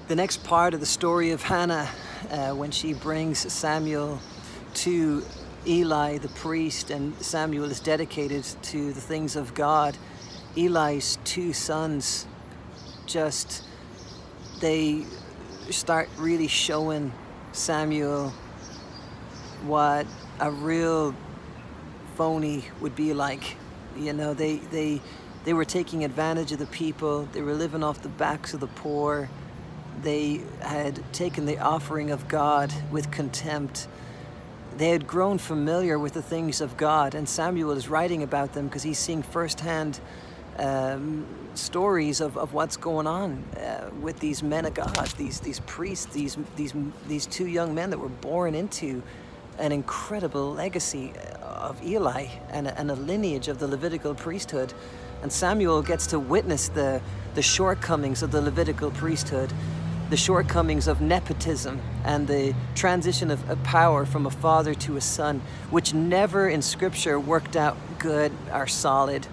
The next part of the story of Hannah, when she brings Samuel to Eli the priest, and Samuel is dedicated to the things of God, Eli's two sons they start really showing Samuel what a real phony would be like. You know, they were taking advantage of the people. They were living off the backs of the poor. They had taken the offering of God with contempt. They had grown familiar with the things of God, and Samuel is writing about them because he's seeing firsthand stories of what's going on with these men of God, these priests, these two young men that were born into an incredible legacy of Eli and a lineage of the Levitical priesthood. And Samuel gets to witness the shortcomings of the Levitical priesthood, the shortcomings of nepotism, and the transition of power from a father to a son, which never in Scripture worked out good or solid.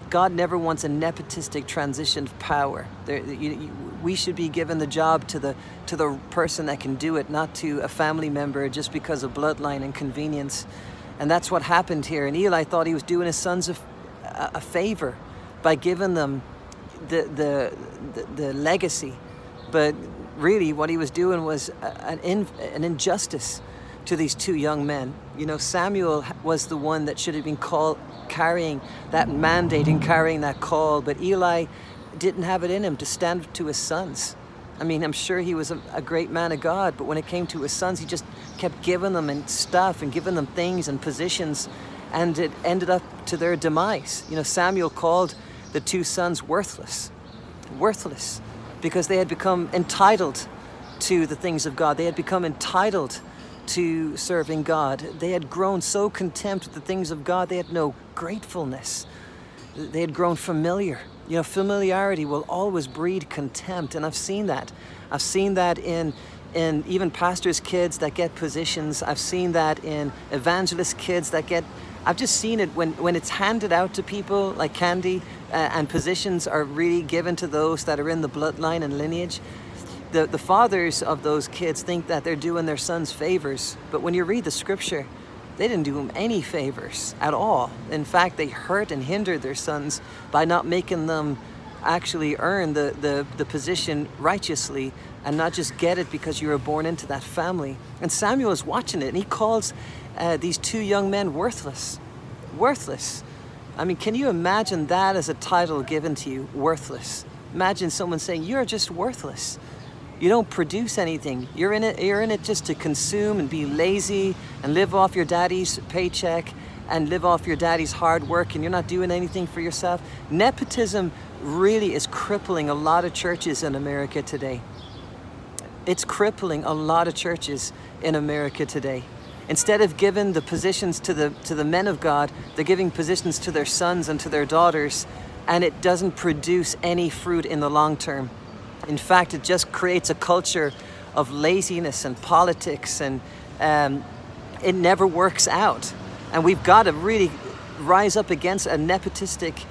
God never wants a nepotistic transition of power. We should be given the job to the person that can do it, not to a family member just because of bloodline and convenience. And that's what happened here. And Eli thought he was doing his sons a favor by giving them the legacy. But really what he was doing was an injustice to these two young men. You know, Samuel was the one that should have been carrying that mandate and carrying that call, but Eli didn't have it in him to stand to his sons. I mean, I'm sure he was a great man of God, but when it came to his sons, he just kept giving them and stuff and giving them things and positions, and it ended up to their demise. You know, Samuel called the two sons worthless, because they had become entitled to the things of God. They had become entitled to serving God. They had grown so contempt with the things of God, they had no gratefulness. They had grown familiar. You know, familiarity will always breed contempt, and I've seen that. I've seen that in even pastors' kids that get positions. I've seen that in evangelist kids that get... I've just seen it when it's handed out to people like candy, and positions are really given to those that are in the bloodline and lineage. The fathers of those kids think that they're doing their sons favors, but when you read the Scripture, they didn't do them any favors at all. In fact, they hurt and hindered their sons by not making them actually earn the position righteously, and not just get it because you were born into that family. And Samuel is watching it, and he calls these two young men worthless. Worthless. I mean, can you imagine that as a title given to you? Worthless. Imagine someone saying, you're just worthless. You don't produce anything. You're in it just to consume and be lazy and live off your daddy's paycheck and live off your daddy's hard work, and you're not doing anything for yourself. Nepotism really is crippling a lot of churches in America today. It's crippling a lot of churches in America today. Instead of giving the positions to the men of God, they're giving positions to their sons and to their daughters, and it doesn't produce any fruit in the long term. In fact, it just creates a culture of laziness and politics, and it never works out. And we've got to really rise up against a nepotistic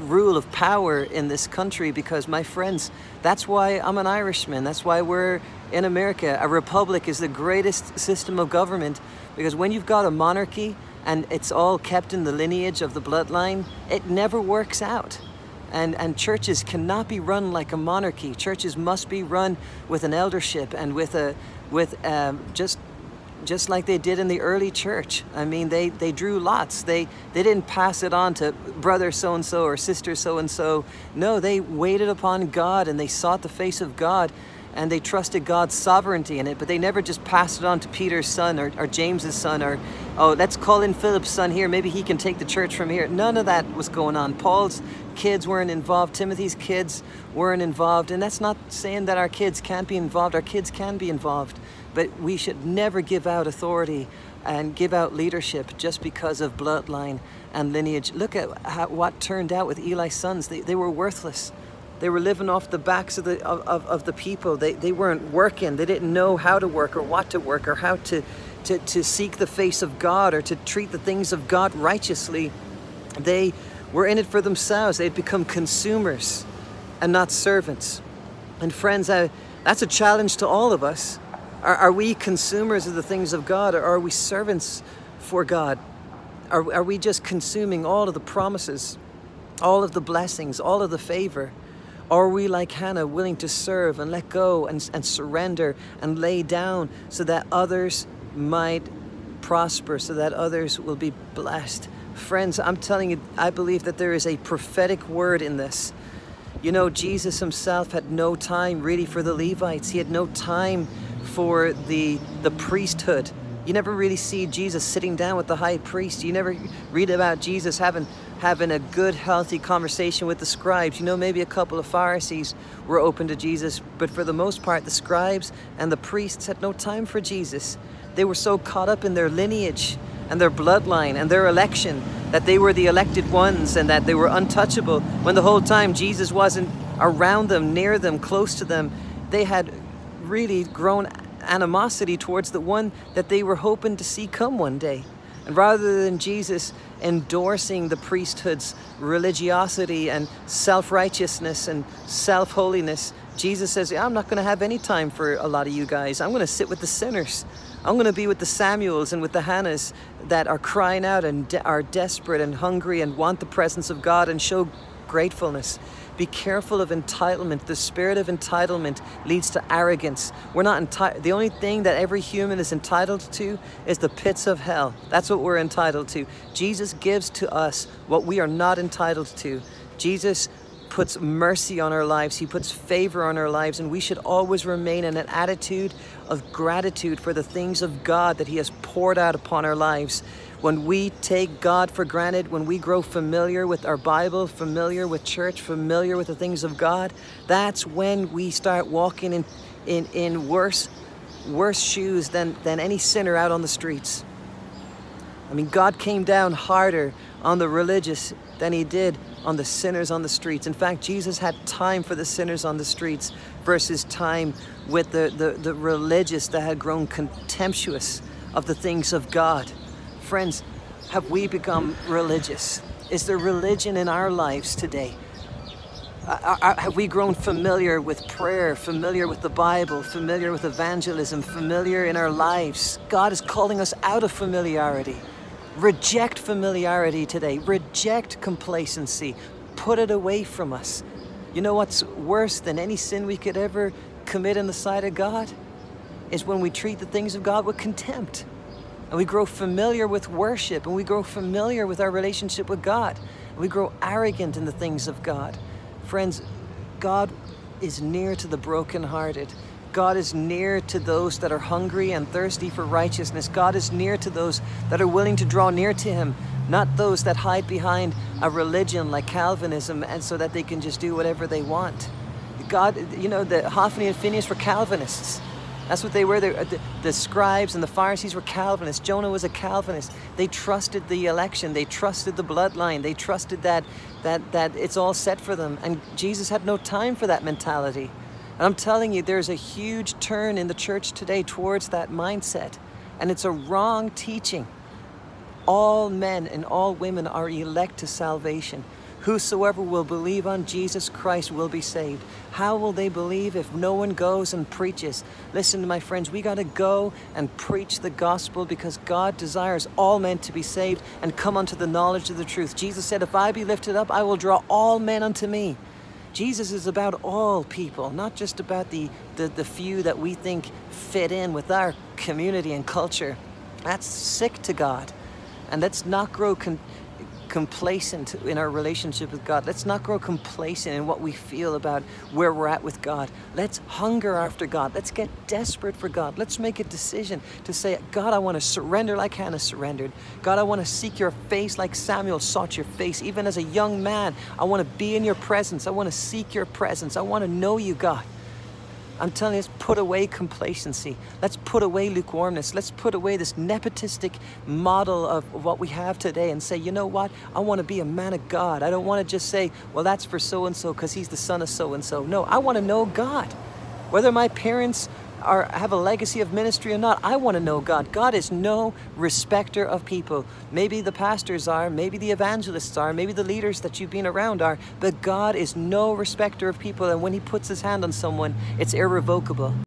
rule of power in this country, because, my friends, that's why I'm an Irishman. That's why we're in America. A republic is the greatest system of government, because when you've got a monarchy and it's all kept in the lineage of the bloodline, it never works out. And churches cannot be run like a monarchy. Churches must be run with an eldership and just like they did in the early church. I mean, they drew lots. They didn't pass it on to brother so-and-so or sister so-and-so. No, they waited upon God, and they sought the face of God, and they trusted God's sovereignty in it, but they never just passed it on to Peter's son or James's son, or, oh, let's call in Philip's son here, maybe he can take the church from here. None of that was going on. Paul's kids weren't involved. Timothy's kids weren't involved. And that's not saying that our kids can't be involved. Our kids can be involved. But we should never give out authority and give out leadership just because of bloodline and lineage. Look at what turned out with Eli's sons. They were worthless. They were living off the backs of the people. They weren't working. They didn't know how to work or what to work or how to seek the face of God or to treat the things of God righteously. They were in it for themselves. They'd become consumers and not servants. And friends, That's a challenge to all of us. Are we consumers of the things of God, or are we servants for God? Are we just consuming all of the promises, all of the blessings, all of the favor? Or are we like Hannah, willing to serve and let go and surrender and lay down so that others might prosper, so that others will be blessed? Friends, I'm telling you, I believe that there is a prophetic word in this. You know, Jesus himself had no time really for the Levites. He had no time for the priesthood. You never really see Jesus sitting down with the high priest. You never read about Jesus having a good, healthy conversation with the scribes. You know, maybe a couple of Pharisees were open to Jesus, but for the most part, the scribes and the priests had no time for Jesus. They were so caught up in their lineage and their bloodline and their election that they were the elected ones and that they were untouchable, when the whole time Jesus wasn't around them, near them, close to them. They had really grown animosity towards the one that they were hoping to see come one day. And rather than Jesus endorsing the priesthood's religiosity and self-righteousness and self-holiness, Jesus says, I'm not going to have any time for a lot of you guys. I'm going to sit with the sinners. I'm going to be with the Samuels and with the Hannahs that are crying out and are desperate and hungry and want the presence of God and show gratefulness. Be careful of entitlement. The spirit of entitlement leads to arrogance. We're not entitled. The only thing that every human is entitled to is the pits of hell. That's what we're entitled to. Jesus gives to us what we are not entitled to. Jesus puts mercy on our lives. He puts favor on our lives, and we should always remain in an attitude of gratitude for the things of God that He has poured out upon our lives. When we take God for granted, when we grow familiar with our Bible, familiar with church, familiar with the things of God, that's when we start walking in worse shoes than any sinner out on the streets. I mean, God came down harder on the religious than He did on the sinners on the streets. In fact, Jesus had time for the sinners on the streets versus time with the religious that had grown contemptuous of the things of God. Friends, have we become religious? Is there religion in our lives today? Have we grown familiar with prayer, familiar with the Bible, familiar with evangelism, familiar in our lives? God is calling us out of familiarity. Reject familiarity today. Reject complacency. Put it away from us. You know what's worse than any sin we could ever commit in the sight of God? Is when we treat the things of God with contempt. And we grow familiar with worship, and we grow familiar with our relationship with God. And we grow arrogant in the things of God. Friends, God is near to the brokenhearted. God is near to those that are hungry and thirsty for righteousness. God is near to those that are willing to draw near to Him, not those that hide behind a religion like Calvinism and so that they can just do whatever they want. God, you know, the Hophni and Phinehas were Calvinists. That's what they were. The scribes and the Pharisees were Calvinists. Jonah was a Calvinist. They trusted the election. They trusted the bloodline. They trusted that it's all set for them. And Jesus had no time for that mentality. And I'm telling you, there's a huge turn in the church today towards that mindset. And it's a wrong teaching. All men and all women are elect to salvation. Whosoever will believe on Jesus Christ will be saved. How will they believe if no one goes and preaches? Listen, my friends, we got to go and preach the gospel because God desires all men to be saved and come unto the knowledge of the truth. Jesus said, if I be lifted up, I will draw all men unto me. Jesus is about all people, not just about the few that we think fit in with our community and culture. That's sick to God. And let's not grow complacent in our relationship with God. Let's not grow complacent in what we feel about where we're at with God. Let's hunger after God. Let's get desperate for God. Let's make a decision to say, God, I want to surrender like Hannah surrendered. God, I want to seek your face like Samuel sought your face. Even as a young man, I want to be in your presence. I want to seek your presence. I want to know you, God. I'm telling you, let's put away complacency. Let's put away lukewarmness. Let's put away this nepotistic model of what we have today and say, you know what? I want to be a man of God. I don't want to just say, well, that's for so-and-so because he's the son of so-and-so. No, I want to know God. Whether my parents have a legacy of ministry or not. I want to know God. God is no respecter of people. Maybe the pastors are, maybe the evangelists are, maybe the leaders that you've been around are, but God is no respecter of people, and when he puts his hand on someone, it's irrevocable.